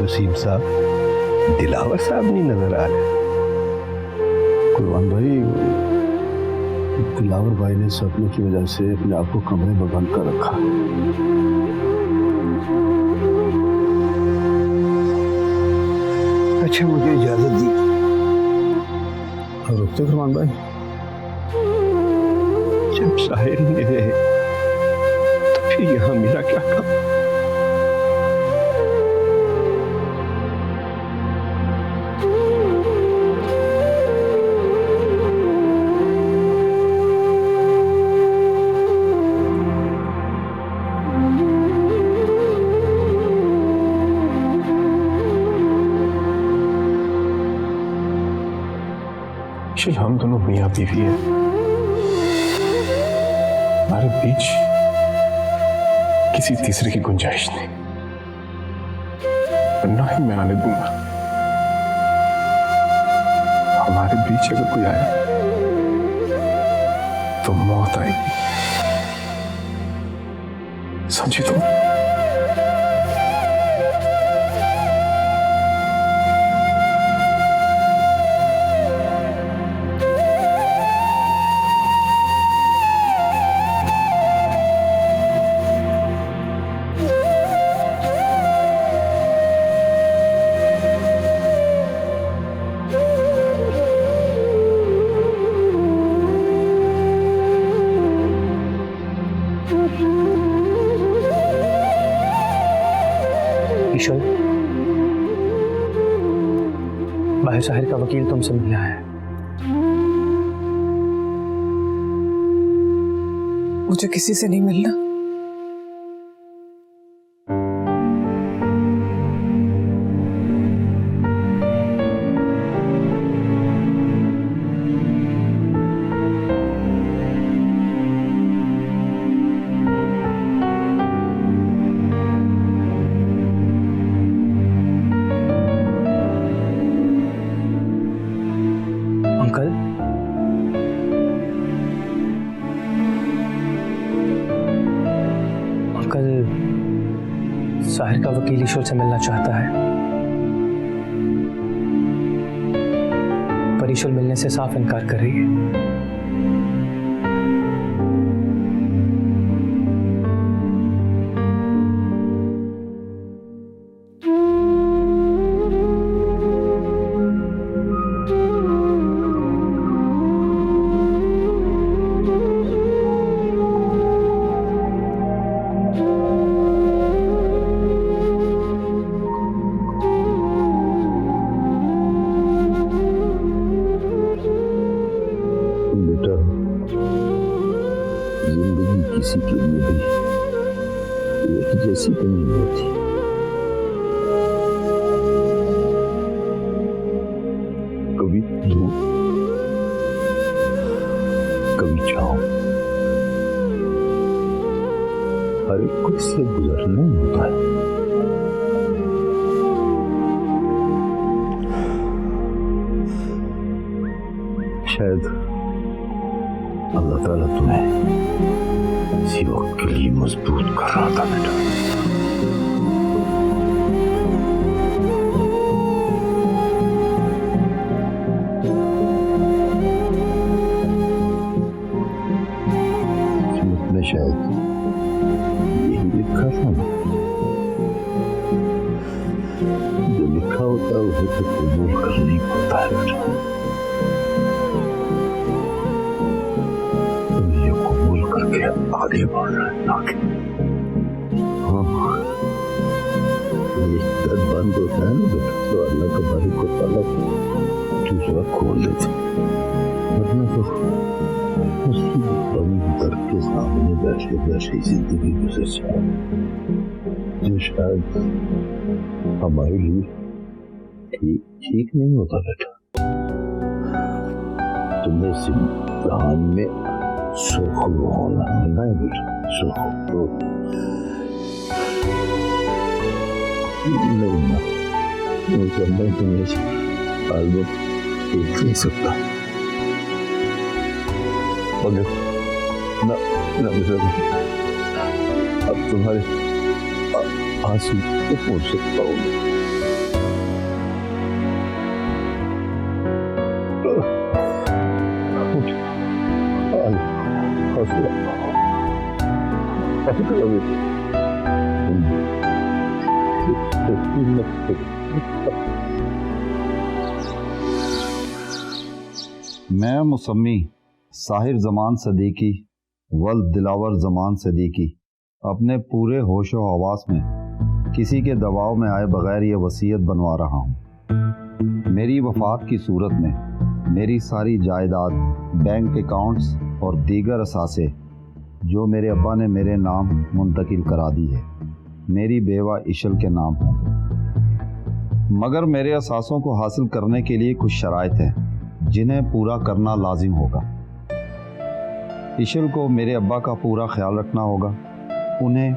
वसीम साहब, दिलावर साहब नहीं नजर आ रहे। कुर्बान भाई, दिलावर भाई ने सपने की वजह से अपने आप को कमरे में बंद कर रखा। अच्छा, मुझे इजाजत दी। रुकते कुर्बान भाई, जब साहिल नहीं रहे तो फिर यहाँ मेरा क्या काम? हम दोनों मियां बीवी हैं, हमारे बीच किसी तीसरे की गुंजाइश नहीं, ना ही मैं आने दूंगा। हमारे बीच अगर कोई आया तो मौत आएगी, समझी तुम? ईश्वर, बाहर साहिर का वकील तुमसे मिला है। मुझे किसी से नहीं मिलना। अंकल, अंकल, साहिर का वकील ईश्वर से मिलना चाहता है, पर ईश्वर मिलने से साफ इनकार कर रही है। जिंदगी किसी के लिए भी एक जैसी तो नहीं होती। कभी धूप, कभी छांव, हर एक को इससे गुजरना होता है। शायद अल्लाह ताला तुम्हें इसी वक्त के लिए मजबूत कर रहा था बेटा। किस्मत में शायद यही लिखा था ना, जो लिखा होता है उसे तो कबूल करना ही होता है बेटा। आगे बढ़ रहा है आगे। हाँ, दर्द बंद होता है ना बेटा, तो अल्लाह का बारी को ताला दूसरा खोल देते, वरना तो उसकी दम दर के सामने बैठे बैठे जिंदगी गुजर जाए, जो शायद हमारे लिए ठीक नहीं होता बेटा। तुम्हें इस इम्तिहान में सुरखरू होना है ना बेटा, सुरखरू नहीं ना, मैं तुम्हें इस हाल में देख नहीं सकता। मगर ना बेटा, अब तुम्हारे आंसू को पूछ सकता हूँ। मैं मुसम्मी साहिर जमान सदीकी वल्द दिलावर जमान सदीकी अपने पूरे होशो हवास में किसी के दबाव में आए बगैर ये वसीयत बनवा रहा हूँ। मेरी वफात की सूरत में मेरी सारी जायदाद, बैंक अकाउंट्स और दीगर असासे जो मेरे अब्बा ने मेरे नाम मुंतकिल करा दी है, मेरी बेवा इशल के नाम होंगे। मगर मेरे असासों को हासिल करने के लिए कुछ शराइत हैं जिन्हें पूरा करना लाजिम होगा। इशल को मेरे अब्बा का पूरा ख्याल रखना होगा। उन्हें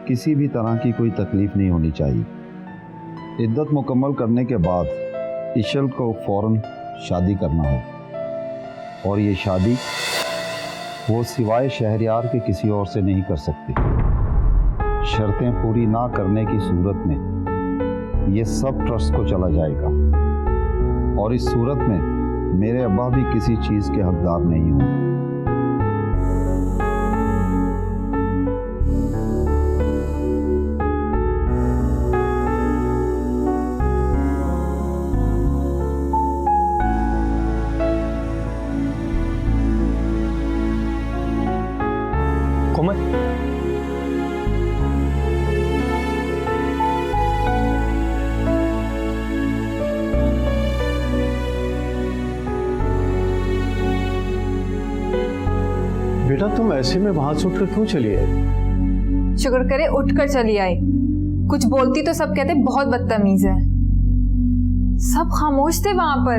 किसी भी तरह की कोई तकलीफ नहीं होनी चाहिए। इद्दत मुकम्मल करने के बाद इशल को फ़ौरन शादी करना हो और ये शादी वो सिवाय शहरयार के किसी और से नहीं कर सकती। शर्तें पूरी ना करने की सूरत में ये सब ट्रस्ट को चला जाएगा और इस सूरत में मेरे अब्बा भी किसी चीज़ के हकदार नहीं होंगे। कोमल, बेटा तुम ऐसे में वहां से उठकर क्यों चली आई? शुक्र करे उठकर चली आई। कुछ बोलती तो सब कहते बहुत बदतमीज है। सब खामोश थे वहां पर।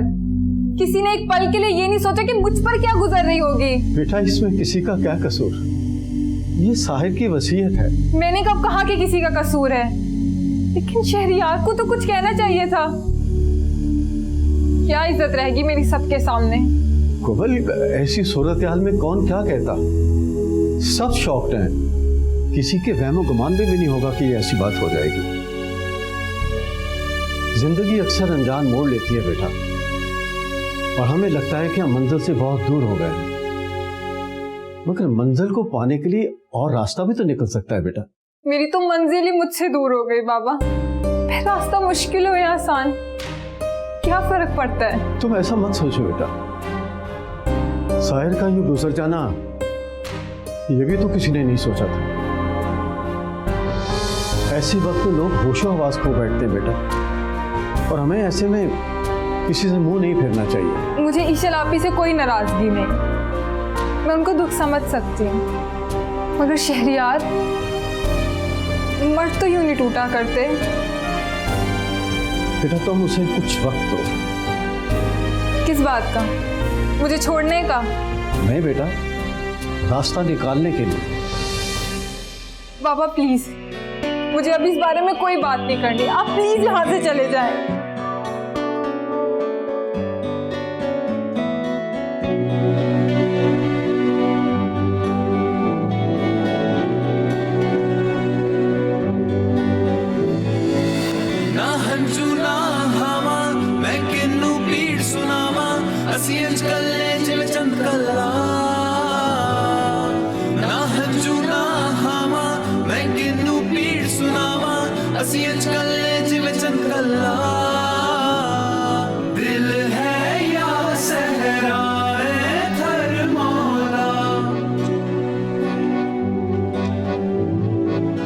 किसी ने एक पल के लिए ये नहीं सोचा कि मुझ पर क्या गुजर रही होगी। बेटा इसमें किसी का क्या कसूर? ये साहिर की वसीयत है। मैंने कब कहा कि किसी का कसूर है? लेकिन शहरियार को तो कुछ कहना चाहिए था। क्या इज्जत रहेगी मेरी सबके सामने? कोमल, ऐसी सूरत हाल में कौन क्या कहता? सब शॉक्ड हैं। किसी के वहमो गुमान में भी नहीं होगा कि ये ऐसी बात हो जाएगी। जिंदगी अक्सर अनजान मोड़ लेती है बेटा, और हमें लगता है कि हम मंजिल से बहुत दूर हो गए हैं। मगर मंजिल को पाने के लिए और रास्ता भी तो निकल सकता है बेटा। मेरी तो मंजिल ही मुझसे दूर हो गई बाबा। फिर रास्ता मुश्किल हो या आसान, क्या फर्क पड़ता है? तुम ऐसा मत सोचो बेटा। साहिर का यूं गुजर जाना ये भी तो किसी ने नहीं सोचा था। ऐसे वक्त में लोग होशो हवास खो बैठते हैं बेटा, और हमें ऐसे में किसी से मुंह नहीं फेरना चाहिए। मुझे ईशल आपी से कोई नाराजगी नहीं, मैं उनको दुख समझ सकती हूँ। मगर शहरियार मर्द तो यूं नहीं टूटा करते। बेटा तुम उसे कुछ वक्त दो। किस बात का? मुझे छोड़ने का? नहीं बेटा, रास्ता निकालने के लिए। बाबा प्लीज, मुझे अब इस बारे में कोई बात नहीं करनी। आप प्लीज यहाँ से चले जाएं। दिल है या सहराए थर मौला,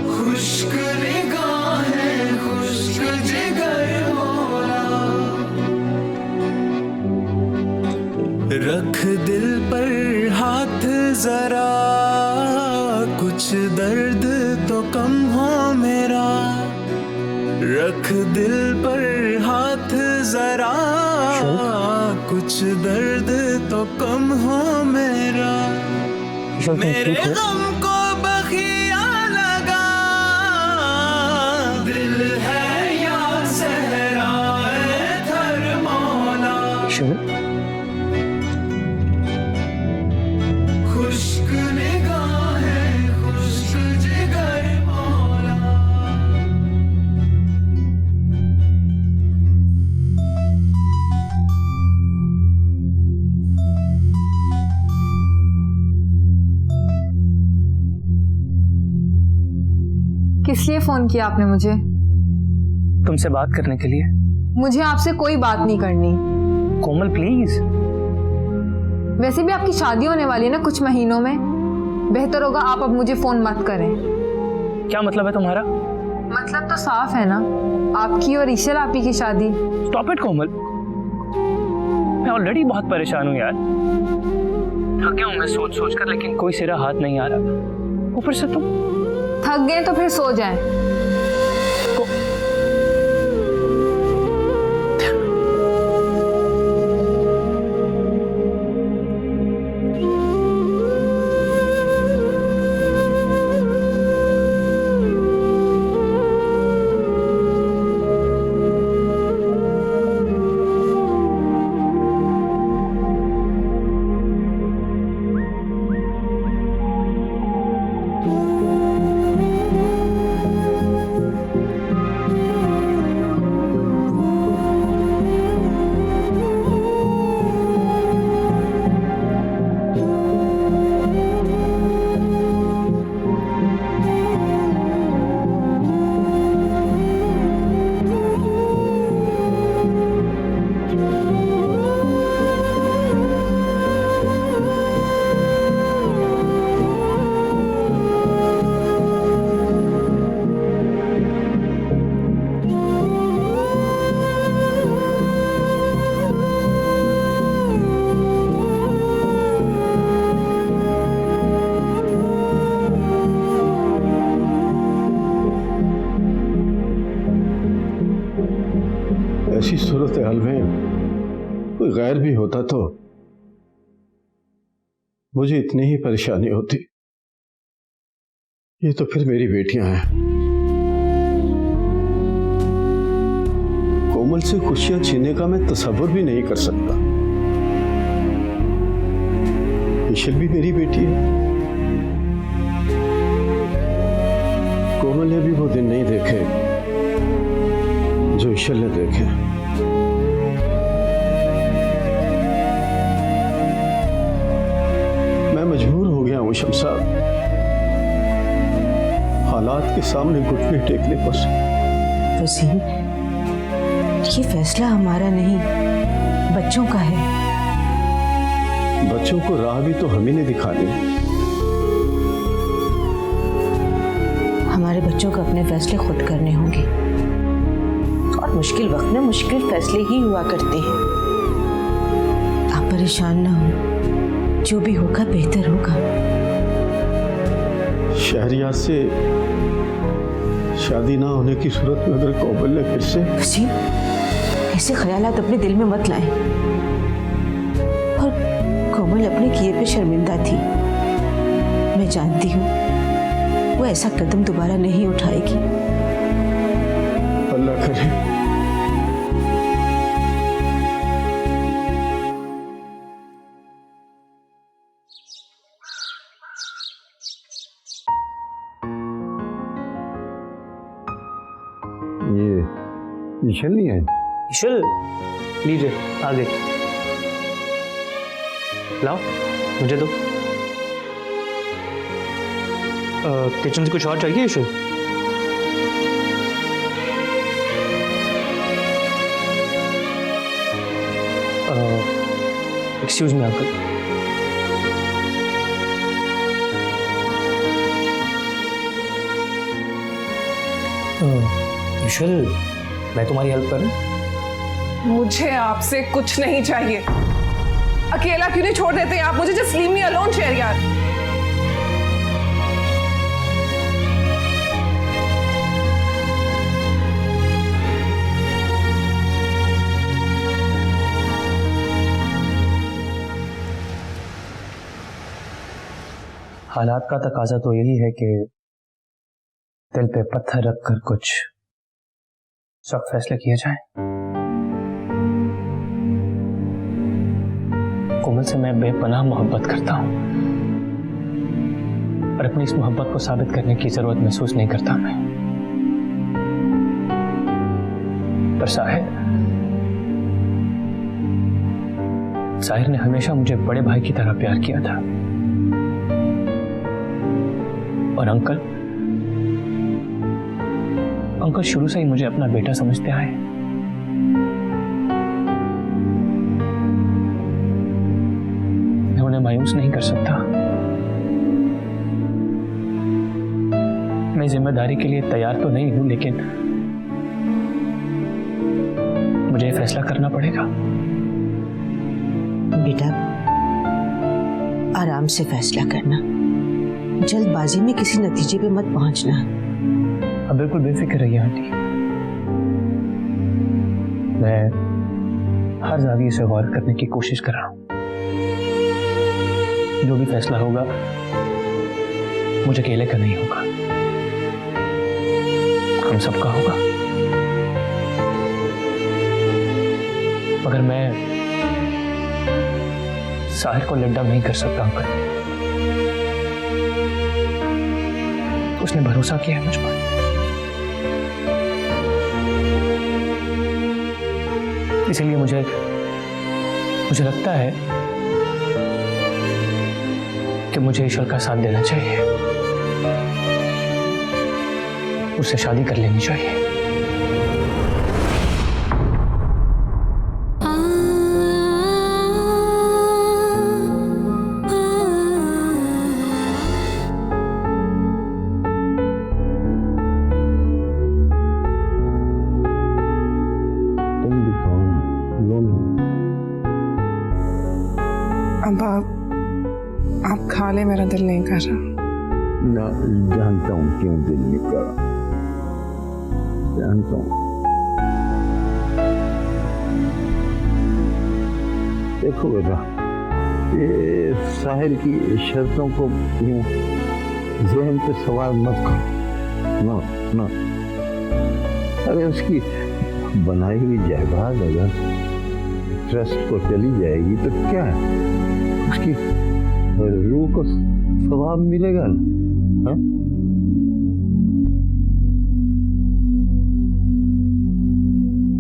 खुश्क निगाहें खुश्क जिगर मौला, रख दिल पर हाथ जरा, कुछ दर्द तो कम हो मेरा, रख दिल पर हाथ जरा, कुछ दर्द तो कम हो मेरा, मेरे गम को बखिया लगा, दिल है या सहराए थर मौला, खुश्क निगाहें खुश्क जिगर मौला। किस लिए फोन किया आपने मुझे? तुमसे बात करने के लिए। मुझे आपसे कोई बात नहीं करनी। कोमल प्लीज। वैसे भी आपकी शादी होने वाली है ना कुछ महीनों में, बेहतर होगा आप अब मुझे फोन मत करें। क्या मतलब है तुम्हारा? मतलब तो साफ है ना, आपकी और ईशल आपी की शादी। स्टॉप इट कोमल, मैं ऑलरेडी बहुत परेशान हूँ यार। थक गया हूँ मैं सोच सोच कर, लेकिन कोई सिरा हाथ नहीं आ रहा। ऊपर से तुम थक गए तो फिर सो जाएं। ऐसी सूरत हाल में कोई गैर भी होता तो मुझे इतनी ही परेशानी होती। ये तो फिर मेरी बेटियां हैं। कोमल से खुशियां छीनने का मैं तसव्वुर भी नहीं कर सकता। ईशल भी मेरी बेटी है। कोमल ने भी वो दिन नहीं देखे जो ईशल ने देखे। मैं मजबूर हो गया हूं शमसाद, हालात के सामने घुटने टेकने पर। वसीम, ये फैसला हमारा नहीं, बच्चों का है। बच्चों को राह भी तो हम ही ने दिखानी। हमारे बच्चों को अपने फैसले खुद करने होंगे, और मुश्किल वक्त में मुश्किल फैसले ही हुआ करते हैं। आप परेशान ना हो, जो भी होगा बेहतर होगा। शहरियार से शादी ना होने की सूरत में अगर कोमल ने फिर से। वसीम, ऐसे ख्यालात अपने दिल में मत लाएं। और कोमल अपने किए पे शर्मिंदा थी, मैं जानती हूँ। वो ऐसा कदम दोबारा नहीं उठाएगी। अल्लाह करे ये ईशल नहीं है। ईशल, लीजिए आ गई। लाओ मुझे दो। किचन से कुछ और चाहिए ईशल? Excuse me uncle. ईशल, मैं तुम्हारी हेल्प करूं? मुझे आपसे कुछ नहीं चाहिए। अकेला क्यों नहीं छोड़ देते आप मुझे? Just leave me alone Shahryar. हालात का तकाजा तो यही है कि दिल पे पत्थर रखकर कुछ सख्त फैसले किए जाएं। कोमल से मैं बेपनाह मोहब्बत करता हूं, और अपनी इस मोहब्बत को साबित करने की जरूरत महसूस नहीं करता मैं। पर साहिर ने हमेशा मुझे बड़े भाई की तरह प्यार किया था, और अंकल अंकल शुरू से ही मुझे अपना बेटा समझते आए। मैं उन्हें मायूस नहीं कर सकता। मैं जिम्मेदारी के लिए तैयार तो नहीं हूं, लेकिन मुझे फैसला करना पड़ेगा। बेटा, आराम से फैसला करना, जल्दबाजी में किसी नतीजे पे मत पहुंचना। अब बिल्कुल बेफिक्र रहिए आंटी। मैं हर जाविये से गौर करने की कोशिश कर रहा हूं। जो भी फैसला होगा मुझे अकेले का नहीं होगा, हम सबका होगा। मगर मैं साहिर को लेट डाउन नहीं कर सकता अंकल। उसने भरोसा किया है मुझ पर। इसीलिए मुझे लगता है कि मुझे ईश्वर का साथ देना चाहिए, उससे शादी कर लेनी चाहिए। अब आप खा ले, मेरा दिल नहीं कर रहा। ना जानता हूँ क्यों दिल नहीं कर रहा, जानता हूँ। देखो बेटा, ये साहिर की शर्तों को यूं ज़हन पे सवाल मत करो। ना ना, अरे उसकी बनाई हुई जायदाद अगर ट्रस्ट को चली जाएगी तो क्या है, उसकी रूह को सवाब मिलेगा ना।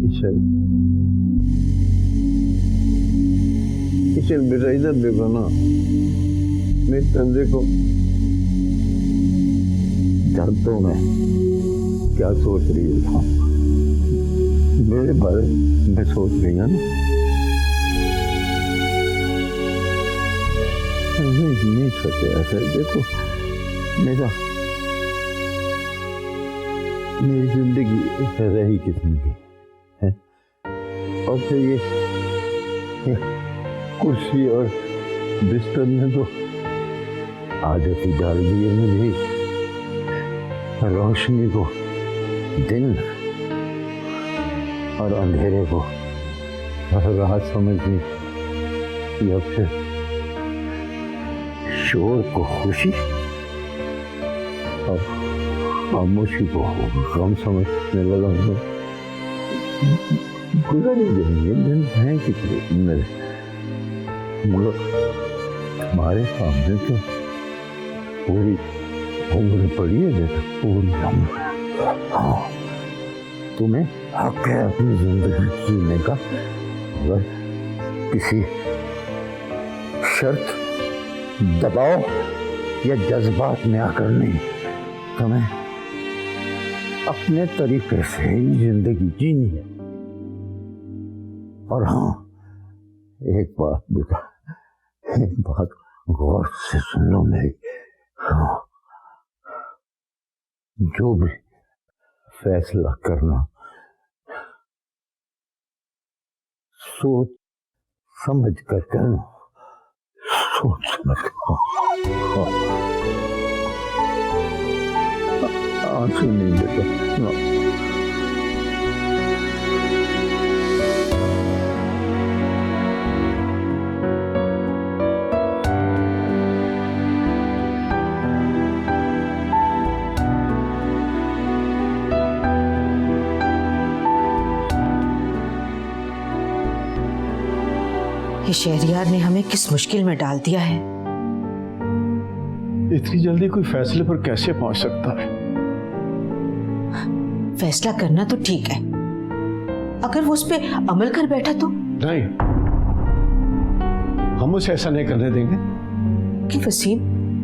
ईश्वर बेटा इधर देखो ना, मेरे तंजे को जानता हूँ मैं क्या सोच रही है, मेरे बारे में सोच रही है ना। नहीं सोचे ऐसा। देखो मेरी जिंदगी रही किस्म की है, और फिर ये कुर्सी और बिस्तर में तो आदत ही डाल दी है मुझे, रोशनी को दिन और अंधेरे को रात समझनी, या फिर शोर को खुशी और खामोशी को गम समझने लगा हूँ। गुजारे दिन हैं कितने मेरे, मगर हमारे सामने तो पूरी उम्र पड़ी है बेटा, पूरी उम्र। हाँ, तुम्हें हक है अपनी जिंदगी जीने का, अगर किसी शर्त, दबाव या जज्बात में आकर नहीं, तुम्हें अपने तरीके से ही जिंदगी जीनी है। और हाँ, एक बात बेटा, एक बात गौर से सुन लो मेरी। हाँ, जो भी फैसला करना सोच समझ कर करना, सोच समझ कर। आंसू नहीं बेटा, ना। ये शहरियार ने हमें किस मुश्किल में डाल दिया है। इतनी जल्दी कोई फैसले पर कैसे पहुंच सकता है? फैसला करना तो ठीक है, अगर वो उस पे अमल कर बैठा तो? नहीं, हम उसे ऐसा नहीं करने देंगे। कि वसीम,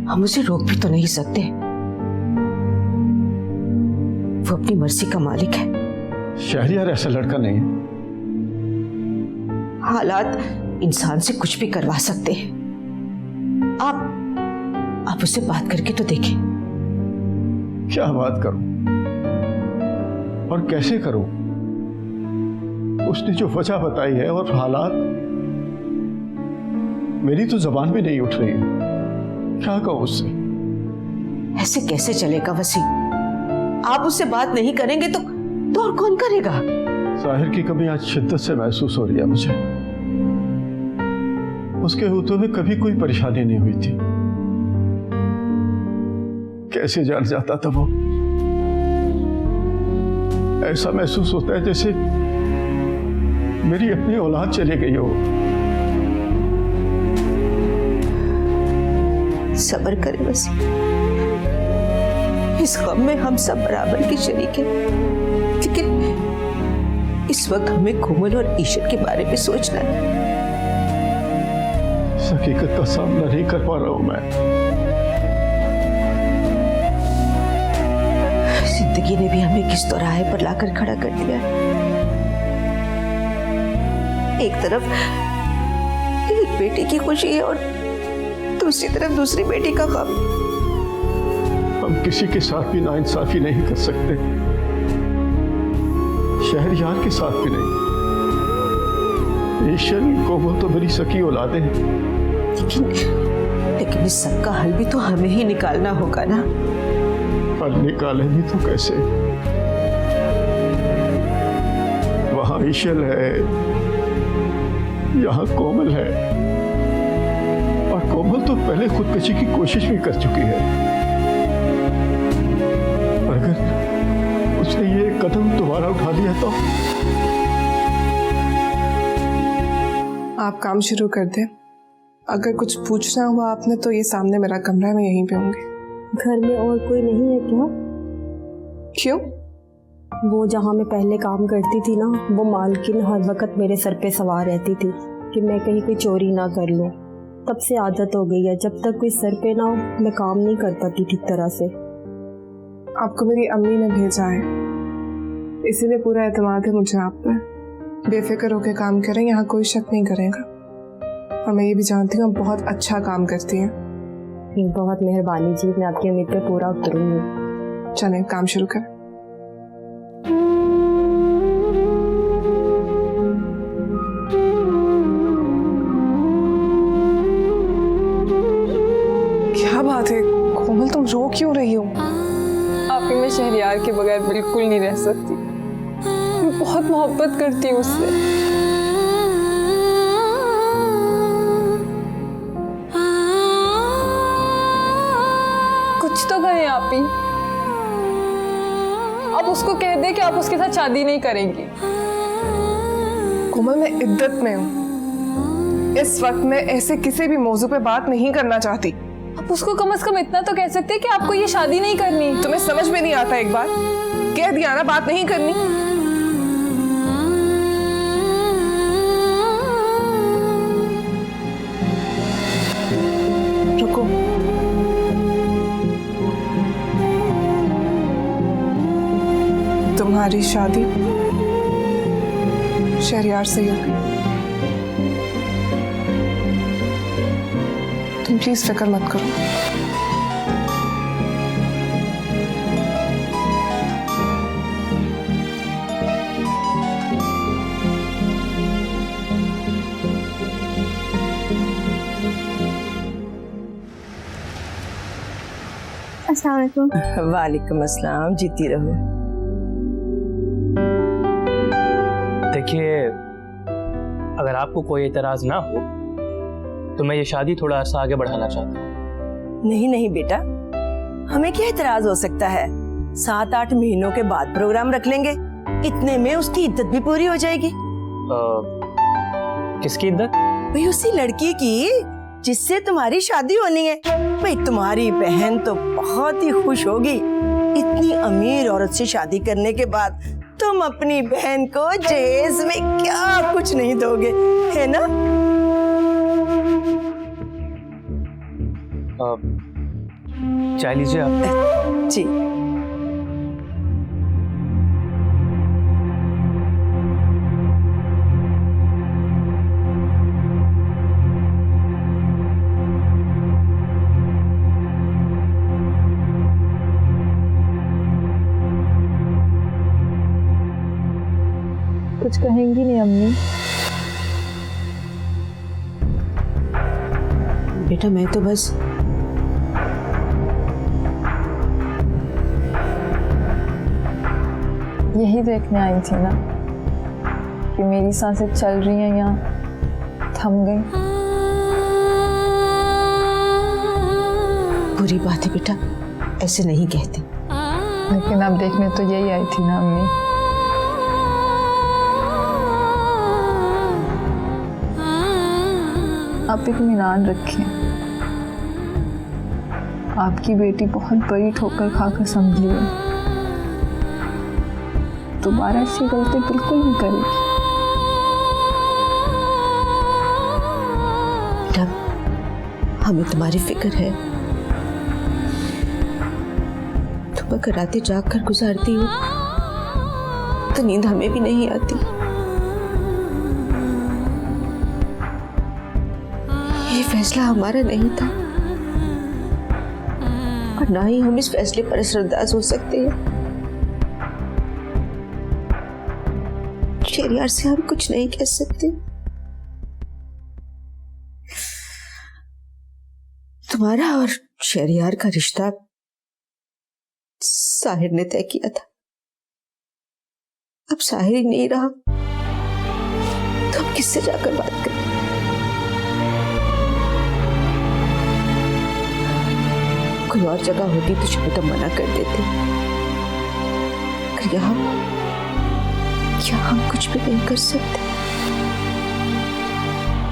हम उसे रोक भी तो नहीं सकते। वो अपनी मर्जी का मालिक है। शहरयार ऐसा लड़का नहीं है। हालात इंसान से कुछ भी करवा सकते हैं। आप उससे बात करके तो देखें। क्या बात करूं और कैसे करूं? उसने जो वजह बताई है और हालात, मेरी तो जबान भी नहीं उठ रही है। क्या कहूं उससे? ऐसे कैसे चलेगा वसीम? आप उससे बात नहीं करेंगे तो और कौन करेगा? साहिर की कमी आज शिद्दत से महसूस हो रही है मुझे। उसके होते हुए कभी कोई परेशानी नहीं हुई थी। कैसे जान जाता था वो? ऐसा महसूस होता है जैसे मेरी अपनी औलाद चली गई हो। सब्र करें वसीम, इस गम में हम सब बराबर के शरीक हैं। लेकिन इस वक्त हमें कोमल और ईशर के बारे में सोचना है। इस हकीकत का सामना नहीं कर पा रहा हूं मैं। जिंदगी ने भी हमें किस चौराहे पर लाकर खड़ा कर दिया है। एक तरफ एक बेटी की खुशी है और दूसरी तरफ दूसरी बेटी का गम। हम किसी के साथ भी नाइंसाफी नहीं कर सकते, शहरयार के साथ भी नहीं। ईशर कोमल तो मेरी सकी औलादे हैं। लेकिन इस सब का हल भी तो हमें ही निकालना होगा ना। हल निकाले भी तो कैसे? वहां ईशर है, यहाँ कोमल है, और कोमल तो पहले खुदकशी की कोशिश भी कर चुकी है। अगर उसने ये कदम दोबारा उठा लिया तो? आप काम शुरू कर दें। अगर कुछ पूछना हुआ आपने तो ये सामने मेरा कमरा है, मैं यहीं पे होंगी। घर में और कोई नहीं है क्या? क्यों? वो जहाँ मैं पहले काम करती थी ना, वो मालकिन हर वक्त मेरे सर पे सवार रहती थी कि मैं कहीं कोई चोरी ना कर लूँ। तब से आदत हो गई है, जब तक कोई सर पे ना हो मैं काम नहीं कर पाती ठीक तरह से। आपको मेरी अम्मी ने भेजा है, इसीलिए पूरा एतमाद है मुझे आप पर। बेफिक्र होकर काम करें, यहाँ कोई शक नहीं करेगा। और मैं ये भी जानती हूँ आप बहुत अच्छा काम करती हैं। बहुत मेहरबानी जी, मैं आपकी उम्मीद पे पूरा उतरूंगी। चलें काम शुरू करें। क्या बात है कोमल, तुम रो क्यों रही हो? आपकी मैं शहरयार के बगैर बिल्कुल नहीं रह सकती। मैं बहुत मोहब्बत करती हूँ उससे। कुछ तो करें आप ही। आप उसको कह दे कि आप उसके साथ शादी नहीं करेंगी। कोमल मैं इद्दत में हूँ, इस वक्त मैं ऐसे किसी भी मौजू पे बात नहीं करना चाहती। आप उसको कम से कम इतना तो कह सकते हैं कि आपको ये शादी नहीं करनी। तुम्हें समझ में नहीं आता? एक बार कह दिया ना, बात नहीं करनी। रुको, तुम्हारी शादी शहरयार से होगी। तुम प्लीज फिक्र मत करो। अस्सलाम वालेकुम। वालेकुम अस्सलाम, जीती रहो। देखिए, अगर आपको कोई एतराज ना हो तो मैं ये शादी थोड़ा अर्सा आगे बढ़ाना चाहता हूँ। नहीं नहीं बेटा, हमें क्या एतराज हो सकता है? 7-8 महीनों के बाद प्रोग्राम रख लेंगे, इतने में उसकी इद्दत भी पूरी हो जाएगी। किसकी इद्दत? भाई उसी लड़की की जिससे तुम्हारी शादी होनी है। भाई तुम्हारी बहन तो बहुत ही खुश होगी। इतनी अमीर औरत से शादी करने के बाद तुम अपनी बहन को जहेज में क्या कुछ नहीं दोगे, है ना? चाय लीजिए आप। जी। कुछ कहेंगी नहीं अम्मी? बेटा मैं तो बस यही देखने आई थी ना कि मेरी सांसें चल रही हैं या थम गई। बुरी बात है बेटा, ऐसे नहीं कहते। लेकिन अब देखने तो यही आई थी ना अम्मी। आप इत्मीनान रखें, आपकी बेटी बहुत बड़ी ठोकर खाकर समझी है, दोबारा ऐसी गलती बिल्कुल नहीं करेगी। हमें तुम्हारी फिक्र है। तुम अगर रातें जाग कर गुजारती हो तो नींद हमें भी नहीं आती। ये फैसला हमारा नहीं था और ना ही हम इस फैसले पर असरअंदाज हो सकते हैं। शहरयार से हम कुछ नहीं कह सकते। तुम्हारा और शहरयार का रिश्ता साहिर ने तय किया था, अब साहिर ही नहीं रहा तो हम किससे जाकर बात करें? कोई और जगह होती तो शायद हम मना कर देते, मगर यहाँ हम कुछ भी नहीं कर सकते।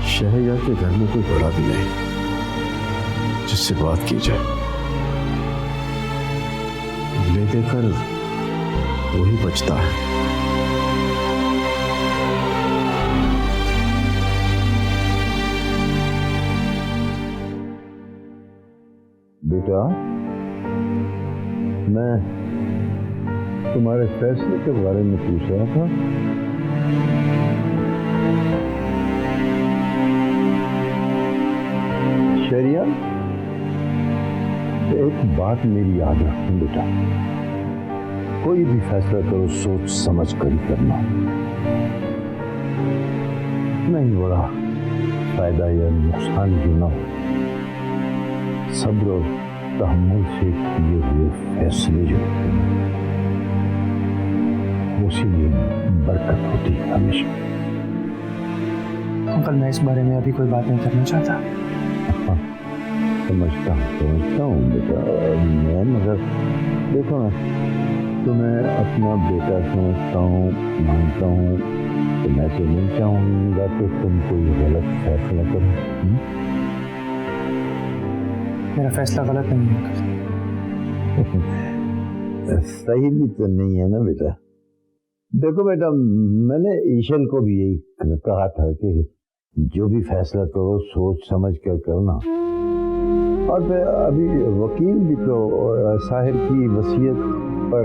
शहरयार के घर में कोई बड़ा भी नहीं जिससे बात की जाए। ले देकर वही बचता है। बेटा, मैं तुम्हारे फैसले के बारे में पूछ रहा था। शहरयार, एक बात मेरी याद रखना बेटा, कोई भी फैसला करो सोच समझ कर ही करना, नहीं बड़ा फायदा या नुकसान क्यों ना हो, सब्र और तहम्मुल से किए हुए फैसले जो उसी में बरकत होती है हमेशा। अंकल, मैं इस बारे में अभी कोई बात नहीं करना चाहता। समझता हूँ बेटा मैं, मगर देखो ना, तुम्हें अपना बेटा समझता हूँ, मानता हूँ, तो मैं तो नहीं चाहूँगा कि तुम कोई गलत फैसला करो। मेरा फैसला गलत नहीं है। सही भी तो नहीं है ना बेटा। देखो बेटा, मैंने ईशन को भी यही कहा था कि जो भी फैसला करो सोच समझ कर करना। और अभी वकील भी तो साहिर की वसीयत पर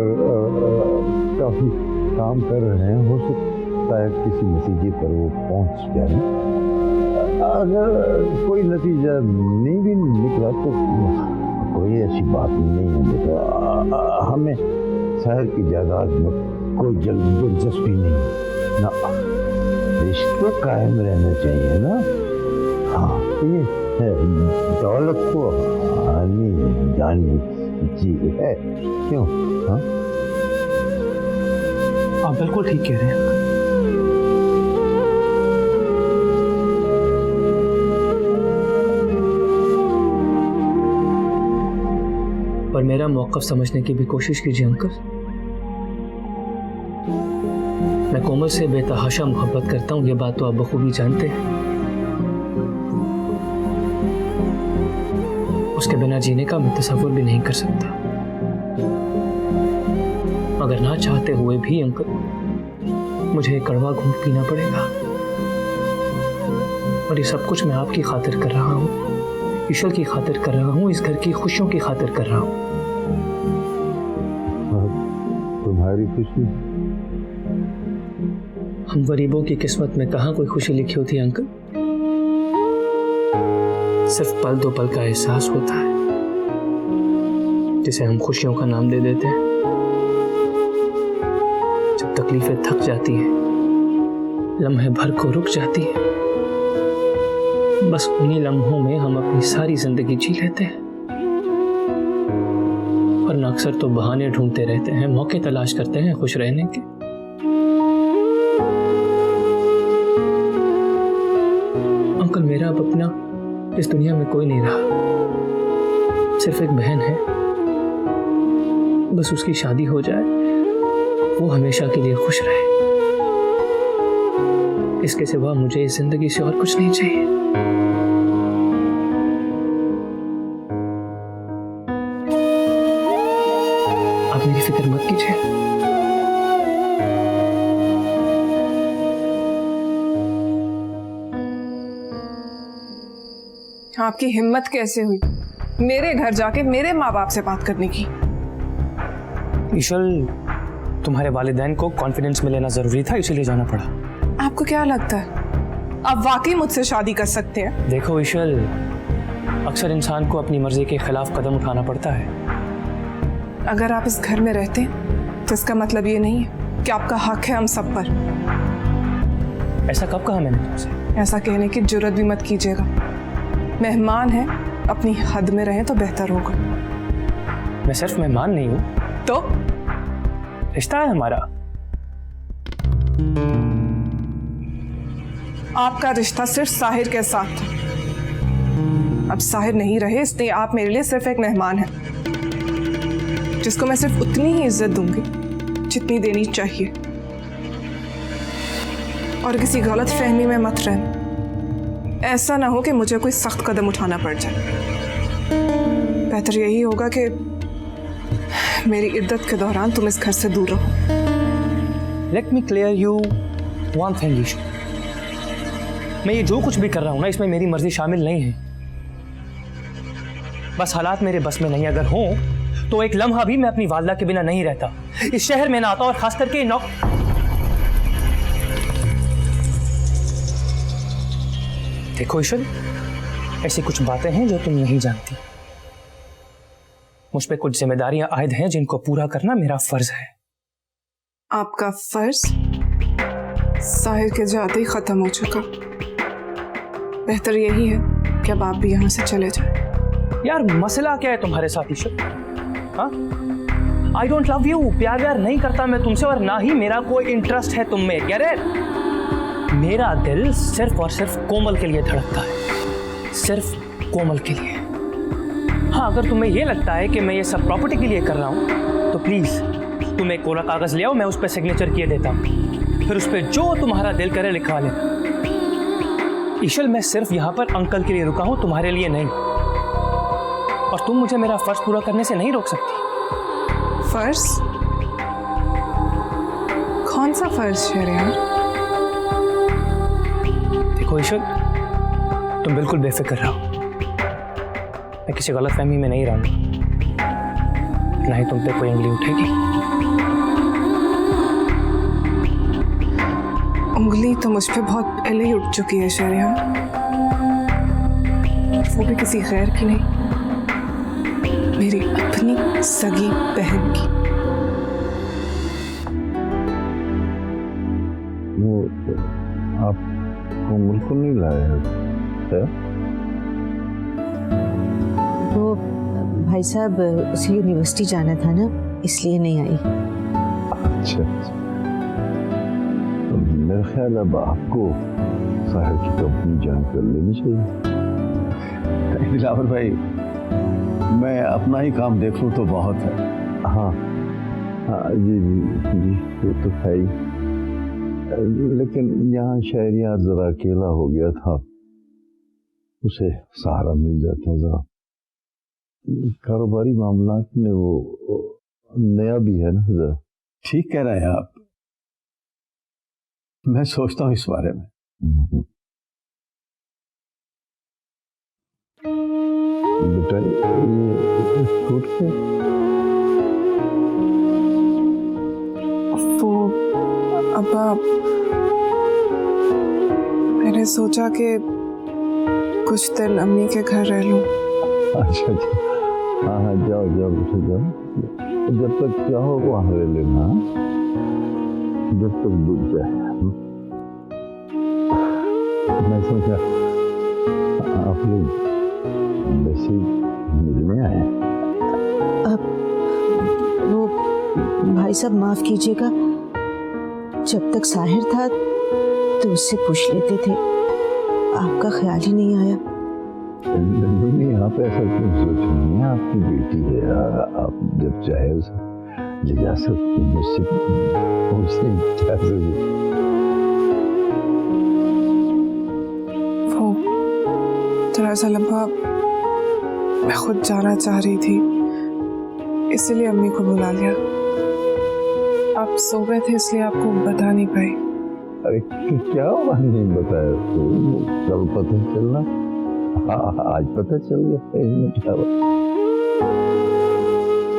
काफी काम कर रहे हैं, हो सकता है किसी नतीजे पर वो पहुंच जाए। अगर कोई नतीजा नहीं भी निकला तो कोई ऐसी बात नहीं है बेटा, हमें साहिर की जायदाद में कोई दिलचस्पी नहीं ना, रिश्ते कायम रहना चाहिए ना। हाँ, ये है, दौलत को आनी जानी जी है, क्यों? हाँ, आप बिल्कुल ठीक कह रहे हैं। पर मेरा मौक़िफ़ समझने की भी कोशिश कीजिए अंकल। मैं कोमल से बेतहाशा मोहब्बत करता हूँ, ये बात तो आप बखूबी जानते हैं। उसके बिना जीने का मैं तसव्वुर भी नहीं कर सकता, मगर ना चाहते हुए भी अंकल मुझे एक कड़वा घूंट पीना पड़ेगा। और ये सब कुछ मैं आपकी खातिर कर रहा हूँ, ईश्वर की खातिर कर रहा हूँ, इस घर की खुशियों की खातिर कर रहा हूँ। तुम्हारी खुशी? हम गरीबों की किस्मत में कहाँ कोई खुशी लिखी होती है अंकल। सिर्फ पल दो पल का एहसास होता है जिसे हम खुशियों का नाम दे देते हैं। जब तकलीफें थक जाती हैं लम्हे भर को रुक जाती है। बस उन्हीं लम्हों में हम अपनी सारी जिंदगी जी लेते हैं, वरना अक्सर तो बहाने ढूंढते रहते हैं, मौके तलाश करते हैं खुश रहने के। अंकल, मेरा अब अपना इस दुनिया में कोई नहीं रहा, सिर्फ एक बहन है। बस उसकी शादी हो जाए, वो हमेशा के लिए खुश रहे। इसके सिवा मुझे इस जिंदगी से और कुछ नहीं चाहिए। आप मेरी फिक्र मत कीजिए। आपकी हिम्मत कैसे हुई मेरे घर जाके मेरे माँ बाप से बात करने की? ईशल, तुम्हारे वालिदैन को कॉन्फिडेंस में लेना जरूरी था, इसीलिए जाना पड़ा। आपको क्या लगता है आप वाकई मुझसे शादी कर सकते हैं? देखो ईशल, अक्सर इंसान को अपनी मर्जी के खिलाफ कदम उठाना पड़ता है। अगर आप इस घर में रहते हैं तो इसका मतलब ये नहीं है कि आपका हक है हम सब पर। ऐसा कब कहा मैंने तुमसे? ऐसा कहने की जुर्रत भी मत कीजिएगा। मेहमान है, अपनी हद में रहें तो बेहतर होगा। मैं सिर्फ मेहमान नहीं हूं, तो रिश्ता है हमारा। आपका रिश्ता सिर्फ साहिर के साथ था, अब साहिर नहीं रहे, इसलिए आप मेरे लिए सिर्फ एक मेहमान हैं, जिसको मैं सिर्फ उतनी ही इज्जत दूंगी जितनी देनी चाहिए। और किसी गलत फहमी में मत रहना, ऐसा ना हो कि मुझे कोई सख्त कदम उठाना पड़ जाए। बेहतर यही होगा कि मेरी इद्दत के दौरान तुम इस घर से दूर रहो। Let me clear you one thing Ishu, मैं ये जो कुछ भी कर रहा हूं ना, इसमें मेरी मर्जी शामिल नहीं है। बस हालात मेरे बस में नहीं अगर हो तो एक लम्हा भी मैं अपनी वालदा के बिना नहीं रहता, इस शहर में ना आता, और खास करके देखो ईशल, ऐसी कुछ बातें हैं जो तुम नहीं जानती। मुझ पे कुछ जिम्मेदारियां आयद हैं जिनको पूरा करना मेरा फर्ज है। आपका फर्ज साहिर के जाते ही खत्म हो चुका, बेहतर यही है कि अब आप भी यहाँ से चले जाएं। यार मसला क्या है तुम्हारे साथ ईशल? हाँ, आई डोंट लव यू, प्यार व्यार नहीं करता मैं तुमसे, और ना ही मेरा कोई इंटरेस्ट है तुम में। Get it? मेरा दिल सिर्फ और सिर्फ कोमल के लिए धड़कता है, सिर्फ कोमल के लिए। हाँ, अगर तुम्हें यह लगता है कि मैं ये सब प्रॉपर्टी के लिए कर रहा हूं तो प्लीज तुम एक कोरा कागज ले आओ, मैं उस पर सिग्नेचर किए देता हूं, फिर उस पर जो तुम्हारा दिल करे लिखवा लेना। ईशल, मैं सिर्फ यहां पर अंकल के लिए रुका हूं, तुम्हारे लिए नहीं, और तुम मुझे मेरा फर्ज पूरा करने से नहीं रोक सकती। फर्ज? कौन सा फर्ज है यार? देखो ईशल, तुम बिल्कुल बेफिक्र रहो, मैं किसी गलत फहमी में नहीं रहूंगा, ना ही तुम पे कोई उंगली उठेगी। उंगली तो मुझ पे बहुत पहले ही उठ चुकी है शहरियार, वो भी किसी गैर की नहीं, मेरी अपनी सगी बहन की। वो आप कोमल को नहीं लाए हैं? वो भाई साहब उसे यूनिवर्सिटी जाना था ना, इसलिए नहीं आई। अच्छा, तो मेरा ख्याल अब आपको साहिर की कंपनी ज्वाइन कर लेनी चाहिए। दिलावर भाई, मैं अपना ही काम देख लूँ तो बहुत है। हाँ हाँ, जी वो तो है ही, लेकिन यहाँ शहरियार जरा अकेला हो गया था, उसे सहारा मिल जाता जरा। कारोबारी मामलात में वो नया भी है ना जरा। ठीक कह रहे हैं आप, मैं सोचता हूँ इस बारे में। बेटा ये फ्रूट है? वो अब मैंने सोचा कि कुछ दिन अम्मी के घर रह लूं। अच्छा अच्छा, हाँ हाँ, जाओ जाओ बेटा जाओ, जब तक चाहो वहाँ रह लेना, जब तक बुझ जाए। मैं सोचा आप लोग वैसे मिलने आए हैं। वो भाई साहब माफ कीजिएगा, जब तक साहिर था तो उससे पूछ लेते थे, आपका ख्याल ही नहीं आया। नहीं, आप ऐसा क्यों सोच रही हैं? आपकी बेटी है, आप जब चाहे उसे ले जा सकते हैं। मुझसे क्या जरूरत? वो दरअसल अब्बा मैं खुद जाना चाह रही थी, इसलिए अम्मी को बुला लिया। आप सो गए थे इसलिए आपको बता नहीं पाई। अरे क्या हुआ नहीं बताया तो? कल पता चलना, आज पता चल गया इसमें क्या हुआ।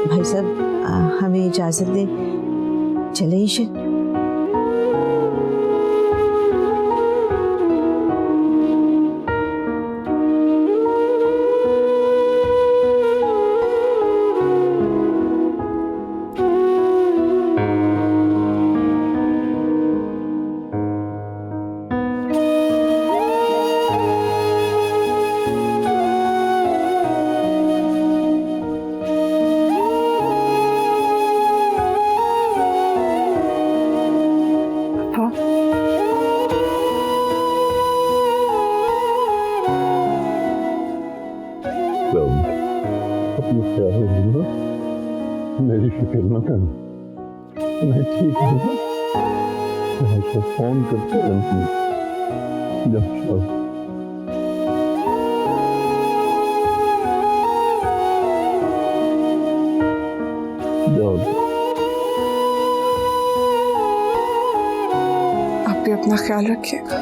भाई साहब हमें इजाजत दे, चले ईशा। मेरी फिक्र न करना, मैं ठीक हूँ। मैं फोन करते रहती हूँ। जाओ। आप भी अपना ख्याल रखिएगा।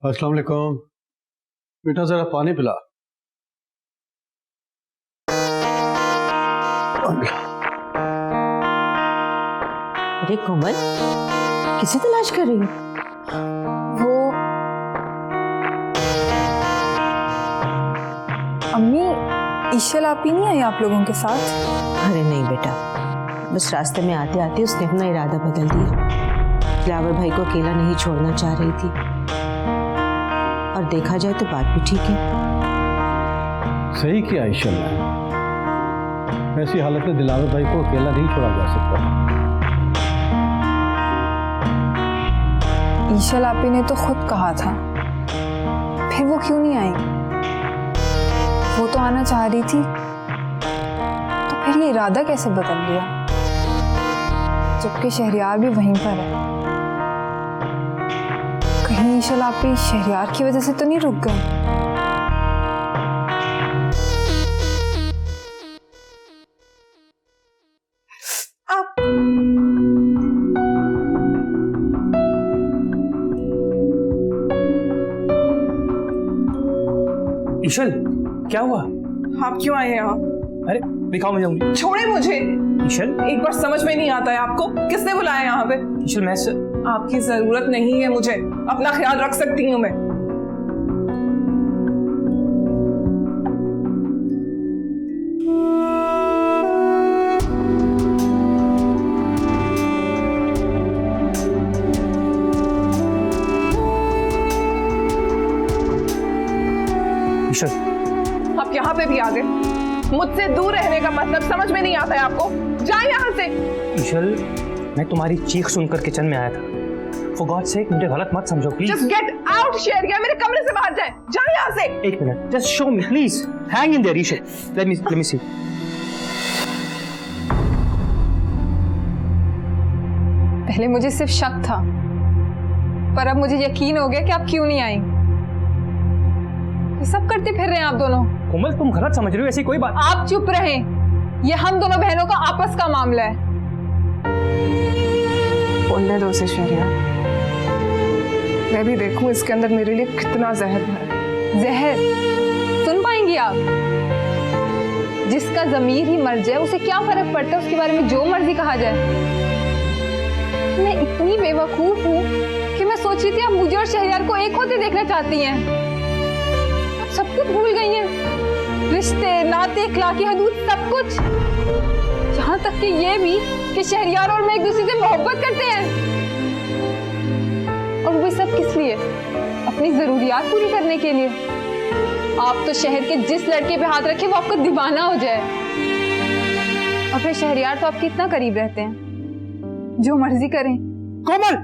अस्सलाम वालेकुम। बेटा जरा पानी पिला। अरे कोमल, किसे तलाश कर रही हो? वो अम्मी, ईशल आप ही नहीं आई आप लोगों के साथ? अरे नहीं बेटा, बस रास्ते में आते आते उसने अपना इरादा बदल दिया। दिलावर भाई को अकेला नहीं छोड़ना चाह रही थी, और देखा जाए तो बात भी ठीक है। सही किया ईशल ने। ऐसी हालत में दिलावर भाई को अकेला नहीं छोड़ा जा सकता। ईशल आपी ने तो खुद कहा था, फिर वो क्यों नहीं आई? वो तो आना चाह रही थी, तो फिर ये इरादा कैसे बदल लिया, जबकि शहरियार भी वहीं पर है? कहीं ईशल आपी शहरियार की वजह से तो नहीं रुक गए? ईशल, क्या हुआ? आप क्यों आए यहाँ? अरे दिखाओ मुझे उंगली। छोड़े मुझे। ईशल, एक बार समझ में नहीं आता है आपको, किसने बुलाया यहाँ पे? ईशल मैं आपकी जरूरत नहीं है मुझे, अपना ख्याल रख सकती हूँ मैं। आप यहाँ पे भी आ गए, मुझसे दूर रहने का मतलब समझ में नहीं आता है आपको? जाए यहाँ से। ईशल, मैं तुम्हारी चीख सुनकर किचन में आया था, For God's sake, मुझे गलत मत समझो please. Just get out, Sheriya, मेरे कमरे से बाहर जाए, जाए यहाँ से। एक minute, just show me, please. Hang in there, Isha. Let me see. पहले मुझे सिर्फ शक था, पर अब मुझे यकीन हो गया कि आप क्यों नहीं आई। ये सब करते फिर रहे हैं आप दोनों। कोमल, तुम गलत समझ रही हो, ऐसी कोई बात। आप चुप रहें, ये हम दोनों बहनों का आपस का मामला है। बोलने दो उसे शेरिया, मैं भी देखूं इसके अंदर मेरे लिए कितना जहर है। जहर सुन पाएंगी आप? जिसका जमीर ही मर जाए उसे क्या फर्क पड़ता है उसके बारे में जो मर्जी कहा जाए। मैं इतनी बेवकूफ हूँ कि मैं सोच रही थी आप मुझे और शहरयार को एक होते देखना चाहती हैं। आप सब कुछ भूल गई हैं, रिश्ते, नाते, इखलाकी हदूद, सब कुछ। यहाँ तक कि ये भी कि शहरयार और मैं एक दूसरे से मोहब्बत करते हैं। और वो सब किस लिए? अपनी जरूरियात पूरी करने के लिए। आप तो शहर के जिस लड़के पे हाथ रखे वो आपको दीवाना हो जाए, और फिर शहरयार तो आपके इतना करीब रहते हैं, जो मर्जी करें। कोमल,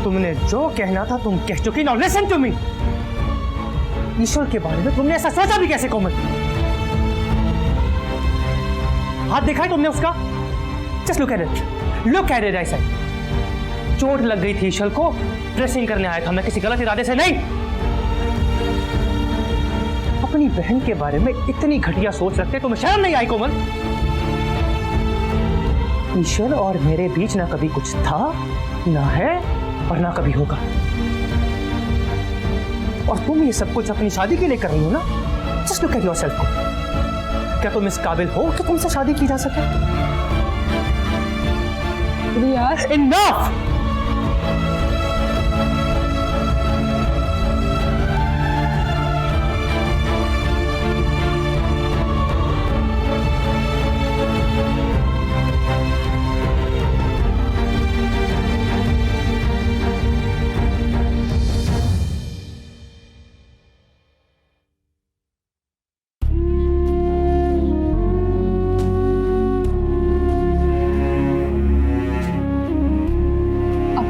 तुमने जो कहना था तुम कह चुकी। Now listen to me. ईश्वर के बारे में तुमने ऐसा सोचा भी कैसे कोमल? हाथ देखा है तुमने उसका? Just look at it, look at it. ऐसा चोट लग गई थी ईश्वर को, ड्रेसिंग करने आया था मैं, किसी गलत इरादे से नहीं। अपनी बहन के बारे में इतनी घटिया सोच रखते तुम्हें शर्म नहीं आई कोमल? ईश्वर और मेरे बीच ना कभी कुछ था, ना है, और ना कभी होगा। और तुम ये सब कुछ अपनी शादी के लिए कर रही हो ना? जस्ट लुक एट योरसेल्फ को। क्या तुम इस काबिल हो कि तुमसे शादी की जा सके? रियाज, इनफ!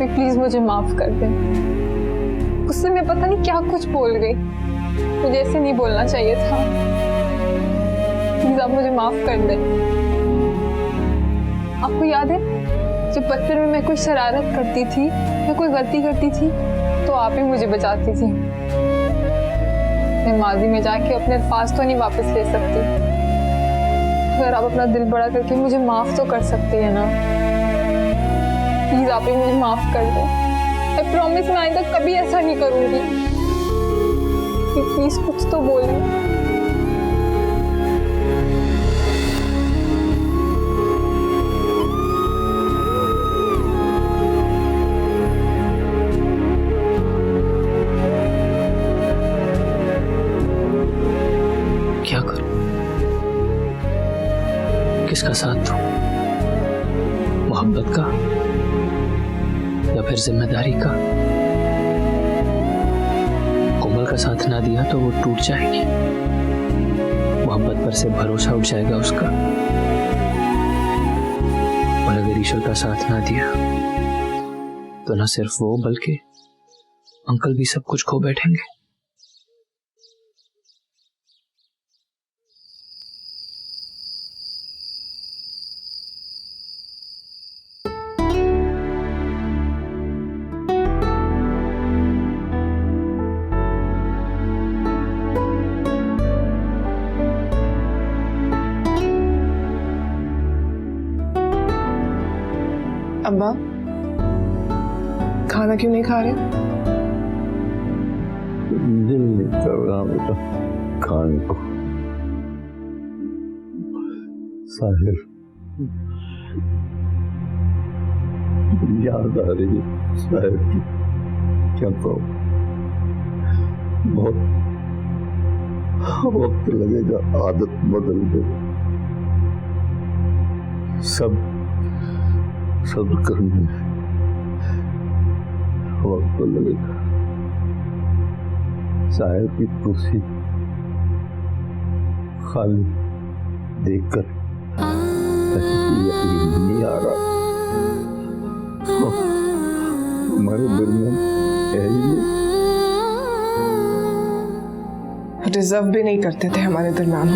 प्लीज मुझे माफ कर दें। उससे मैं पता नहीं क्या कुछ बोल गई, मुझे ऐसे नहीं बोलना चाहिए था। प्लीज आप मुझे माफ कर दें। आपको याद है जब बचपन में मैं कोई शरारत करती थी या कोई गलती करती थी तो आप ही मुझे बचाती थी। मैं माजी में जाके अपने अल्फाज तो नहीं वापस ले सकती, अगर आप अपना दिल बड़ा करके मुझे माफ तो कर सकती है ना। प्लीज आप ही मुझे माफ कर दें। आई प्रॉमिस मैं आइंदा कभी ऐसा नहीं करूंगी। प्लीज कुछ तो बोलिए। क्या करूं? किसका साथ दूं? मोहब्बत का या फिर जिम्मेदारी का? कोमल का साथ ना दिया तो वो टूट जाएगी, मोहब्बत पर से भरोसा उठ जाएगा उसका। और अगर ईश्वर का साथ ना दिया तो ना सिर्फ वो बल्कि अंकल भी सब कुछ खो बैठेंगे। अब्बा, खाना क्यों नहीं खा रहे? दिल नहीं कर रहा बेटा खाने को। साहिर, याद आ रही है साहिर की। क्या कहूँ, बहुत वक्त लगेगा आदत बदल गई। सब्र करने में वक्त तो लगेगा। साहिर की कुर्सी खाली देखकर यकीन नहीं आ रहा। हमारे दरमियान है ही नहीं। डिजर्व भी नहीं करते थे हमारे दरमियान।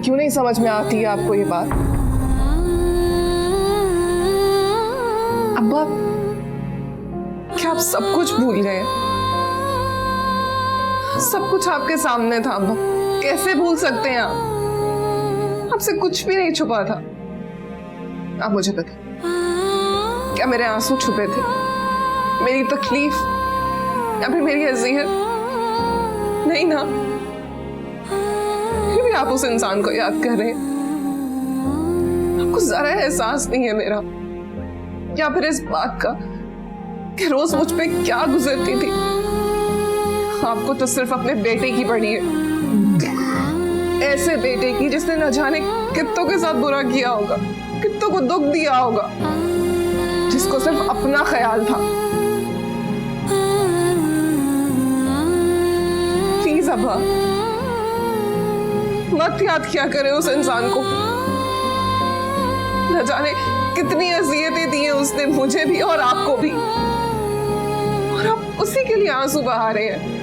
क्यों नहीं समझ में आती है आपको ये बात? अब्बा, क्या आप सब कुछ भूल गए? सब कुछ आपके सामने था अब्बा, कैसे भूल सकते हैं आप? आपसे कुछ भी नहीं छुपा था। आप मुझे बता, क्या मेरे आंसू छुपे थे? मेरी तकलीफ या फिर मेरी अज़ियत? नहीं ना। फिर भी आप उस इंसान को याद कर रहे हैं। आपको जरा एहसास नहीं है मेरा, या फिर इस बात का कि रोज मुझ पे क्या गुजरती थी। आपको तो सिर्फ अपने बेटे की पड़ी है, ऐसे बेटे की जिसने न जाने कित्तों के साथ बुरा किया होगा, कित्तों को दुख दिया होगा, जिसको सिर्फ अपना ख्याल था। प्लीज अब्बा, मत याद किया करे उस इंसान को। न जाने कितनी अज़ियतें दी हैं उसने मुझे भी और आपको भी, और आप उसी के लिए आंसू बहा रहे हैं।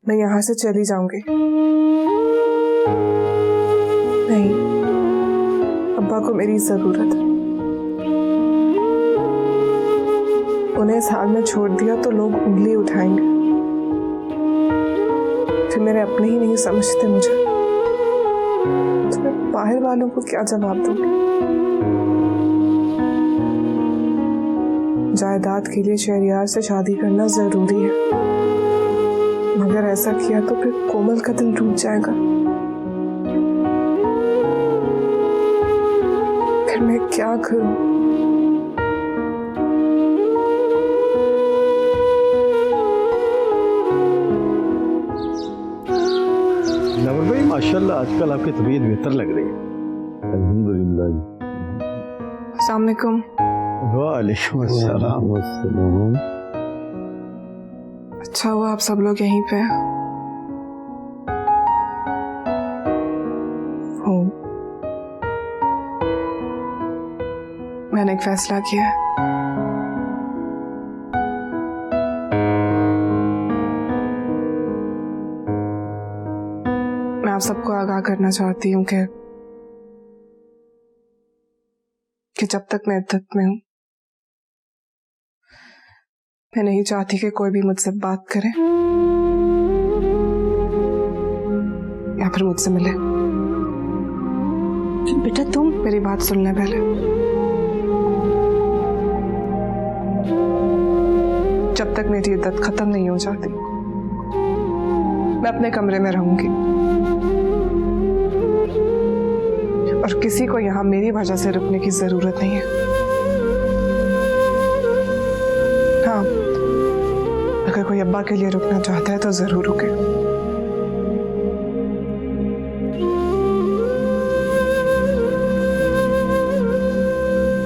मैं यहां से चली जाऊंगी। नहीं, अब्बा को मेरी जरूरत है। उन्हें इस हाल में छोड़ दिया तो लोग उंगली उठाएंगे, फिर मेरे अपने ही नहीं समझते मुझे, तो मैं बाहर वालों को क्या जवाब दूंगी? जायदाद के लिए शहरियार से शादी करना जरूरी है, मगर ऐसा किया तो फिर कोमल का दिल टूट जाएगा। फिर मैं क्या करूं? नवर भाई, माशाल्लाह आजकल आपकी तबीयत बेहतर लग रही है। अल्हम्दुलिल्लाह। अस्सलाम वालेकुम। वालेकुम अस्सलाम। अच्छा हुआ आप सब लोग यहीं पे हैं। मैंने एक फैसला किया है। मैं आप सबको आगाह करना चाहती हूँ कि जब तक मैं इद्दत में हूँ, मैं नहीं चाहती कि कोई भी मुझसे बात करे या फिर मुझसे मिले। बेटा तुम मेरी बात सुन ले पहले। जब तक मेरी इद्दत खत्म नहीं हो जाती, मैं अपने कमरे में रहूंगी और किसी को यहाँ मेरी वजह से रुकने की जरूरत नहीं है। हाँ, अगर कोई अब्बा के लिए रुकना चाहता है तो जरूर रुके।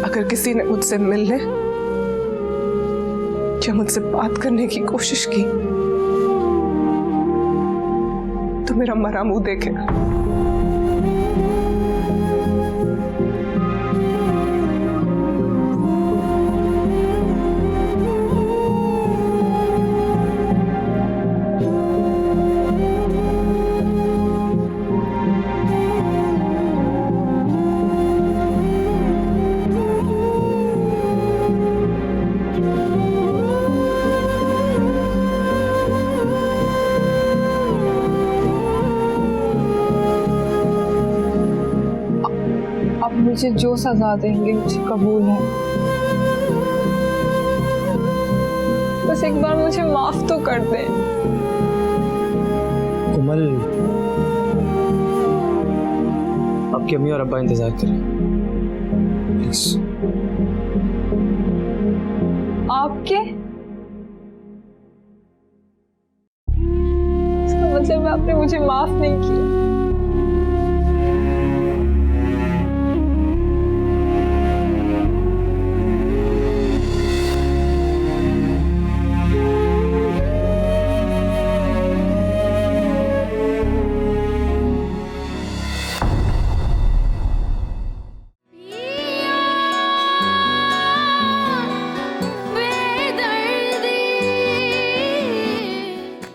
अगर किसी ने मुझसे मिलने या मुझसे बात करने की कोशिश की तो मेरा मरा मुंह देखेगा। मुझे जो सजा देंगे मुझे कबूल है, बस एक बार मुझे माफ तो कर दे। कोमल, आपकी अम्मी और अब्बा इंतजार करें प्लीज। आपके? मतलब आपने मुझे माफ नहीं किया।